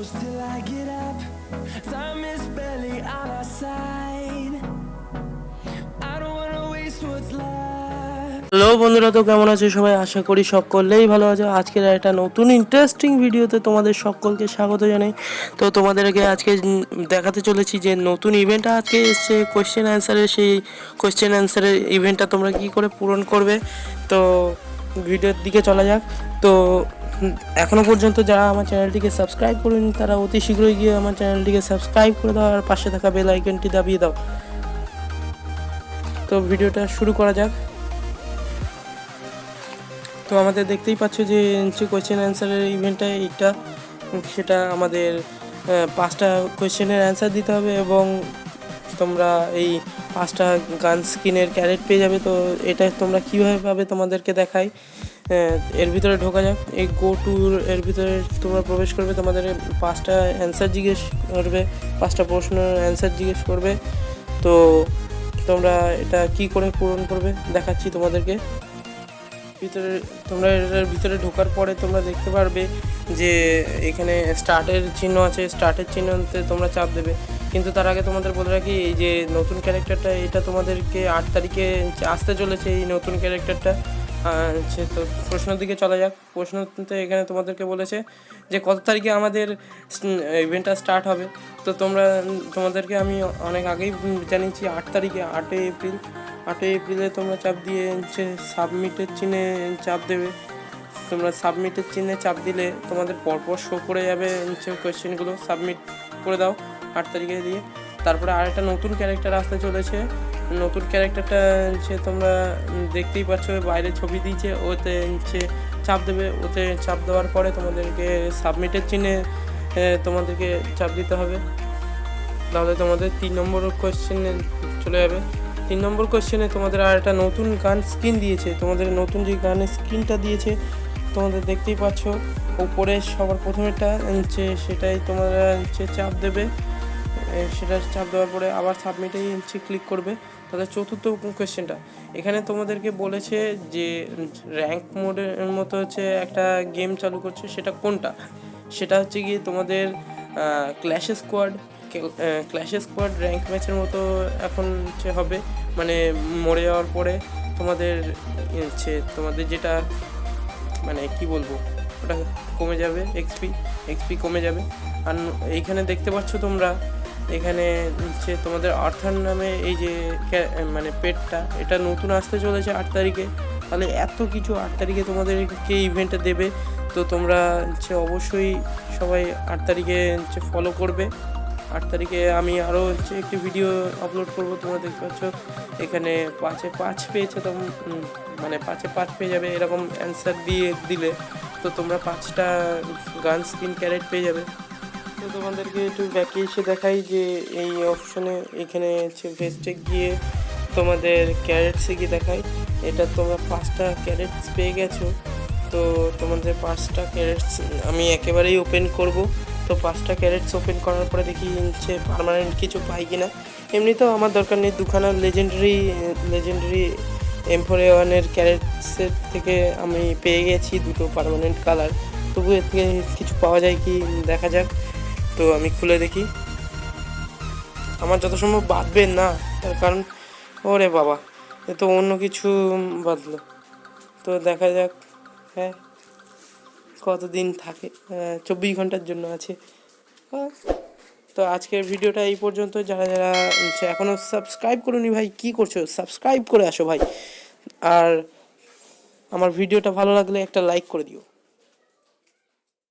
close till I get up. Time is barely on our side. I don't wanna waste what's left. Hello বন্ধুরা, তো কেমন আছো সবাই? আশা করি সকলেই ভালো আছো। আজকের একটা নতুন ইন্টারেস্টিং ভিডিওতে তোমাদের সকলকে স্বাগত জানাই। তো তোমাদেরকে আজকে দেখাতে চলেছি যে নতুন ইভেন্টটা আজকে এসছে কোয়েশ্চেন অ্যান্সারের। সেই কোয়েশ্চেন অ্যান্সারের ইভেন্টটা তোমরা কি করে পূরণ করবে, তো ভিডিওর দিকে চলা যাক। তো এখনও পর্যন্ত যারা আমার চ্যানেলটিকে সাবস্ক্রাইব করেনি তারা অতি শীঘ্রই গিয়ে আমার চ্যানেলটিকে সাবস্ক্রাইব করে দাও আর পাশে থাকা বেল আইকনটি দাবিয়ে দাও। তো ভিডিওটা শুরু করা যাক। তো আমাদের দেখতেই পাচ্ছ যে কোয়েশ্চেন অ্যান্সারের ইভেন্টটা এইটা, সেটা আমাদের 5টা কোয়েশ্চেনের অ্যান্সার দিতে হবে এবং তোমরা এই 5টা গান স্কিনের ক্যারেট পেয়ে যাবে। তো এটা তোমরা কীভাবে পাবে তোমাদেরকে দেখাই। এর ভিতরে ঢোকা যাক। এই গো টুর এর ভিতরে তোমরা প্রবেশ করবে, তোমাদের 5টা অ্যান্সার জিজ্ঞেস করবে, 5টা প্রশ্নের অ্যান্সার জিজ্ঞেস করবে। তো তোমরা এটা কি করে পূরণ করবে দেখাচ্ছি তোমাদেরকে। তোমরা এটার ভিতরে ঢোকার পরে তোমরা দেখতে পারবে যে এখানে স্টার্টের চিহ্ন আছে। স্টার্টের চিহ্নতে তোমরা চাপ দেবে, কিন্তু তার আগে তোমাদের বলে রাখি এই যে নতুন ক্যারেক্টারটা এটা তোমাদেরকে 8 তারিখে আসতে চলেছে। এই নতুন ক্যারেক্টারটা তো প্রশ্নের দিকে চলা যাক। প্রশ্নতে এখানে তোমাদেরকে বলেছে যে কত তারিখে আমাদের ইভেন্টটা স্টার্ট হবে। তো তোমাদেরকে আমি অনেক আগেই জানিয়েছি 8 তারিখে, 8 এপ্রিল। 8 এপ্রিলে তোমরা চাপ দিয়ে সাবমিটের চিহ্নে চাপ দেবে। তোমরা সাবমিটের চিহ্নে চাপ দিলে তোমাদের পরপর শো করে যাবে কোয়েশ্চেনগুলো। সাবমিট করে দাও 8 তারিখে দিয়ে। তারপরে আরেকটা নতুন ক্যারেক্টার আসতে চলেছে। নতুন ক্যারেক্টারটা তোমরা দেখতেই পাচ্ছ, বাইরে ছবি দিয়েছে, ওতে চাপ দেবে। ওতে চাপ দেওয়ার পরে তোমাদেরকে সাবমিটের চিহ্নে তোমাদেরকে চাপ দিতে হবে। তাহলে তোমাদের 3 নম্বর কোয়েশ্চেনে চলে যাবে। 3 নম্বর কোয়েশ্চেনে তোমাদের আর একটা নতুন গান স্কিন দিয়েছে। তোমাদের নতুন যে গানের স্কিনটা দিয়েছে তোমাদের দেখতেই পাচ্ছ উপরে সবার প্রথমেটা সেটাই তোমরা চাপ দেবে। সেটা চাপ দেওয়ার পরে আবার সাবমিটেই ক্লিক করবে। তাহলে চতুর্থ কোয়েশ্চেনটা এখানে তোমাদেরকে বলেছে যে র্যাঙ্ক মোডের মতো একটা গেম চালু করছে, সেটা কোনটা? সেটা হচ্ছে গিয়ে তোমাদের ক্ল্যাশ স্কোয়াড র্যাঙ্ক ম্যাচের মতো এখন হবে। মানে মরে যাওয়ার পরে তোমাদের তোমাদের যেটা মানে কি বলবো, ওটা কমে যাবে, এক্সপি কমে যাবে। আর এইখানে দেখতে পাচ্ছ তোমরা, এখানে তোমাদের আর্থার নামে এই যে মানে পেটটা, এটা নতুন আসতে চলেছে 8 তারিখে। তাহলে এত কিছু 8 তারিখে তোমাদেরকে ইভেন্টে দেবে। তো তোমরা অবশ্যই সবাই 8 তারিখে ফলো করবে। 8 তারিখে আমি আরও একটি ভিডিও আপলোড করব। তোমরা দেখতে পাচ্ছ এখানে 5-এ 5 পেয়েছে, তো মানে 5-এ 5 পেয়ে যাবে এরকম অ্যান্সার দিলে। তো তোমরা 5টা গান স্কিন ক্যারেট পেয়ে যাবে। তো তোমাদেরকে একটু ব্যাকে এসে দেখাই যে এই অপশনে এখানে ভেস্টে গিয়ে তোমাদের ক্যারেটসে গিয়ে দেখাই। এটা তোমরা 5টা ক্যারেটস পেয়ে গেছো। তো তোমাদের 5টা ক্যারেটস আমি একেবারেই ওপেন করব। তো 5টা ক্যারেটস ওপেন করার পরে দেখি পার্মানেন্ট কিছু পাই কিনা। এমনিতেও আমার দরকার নেই, দুখানা লেজেন্ডারি M4A1-এর ক্যারেটসের থেকে আমি পেয়ে গেছি 2টো পার্মানেন্ট কালার। তবু এর থেকে কিছু পাওয়া যায় কি দেখা যাক। তো আমি খুলে দেখি। আমার যত সম্ভব বাঁধবে না, তার কারণ ওরে বাবা, এ তো অন্য কিছু বাঁধলো। তো দেখা যাক হ্যাঁ কতদিন থাকে, 24 ঘন্টার জন্য আছে। তো আজকের ভিডিওটা এই পর্যন্ত। যারা যারা এখনও সাবস্ক্রাইব করোনি ভাই, কি করছো? সাবস্ক্রাইব করে আসো ভাই। আর আমার ভিডিওটা ভালো লাগলে একটা লাইক করে দিও।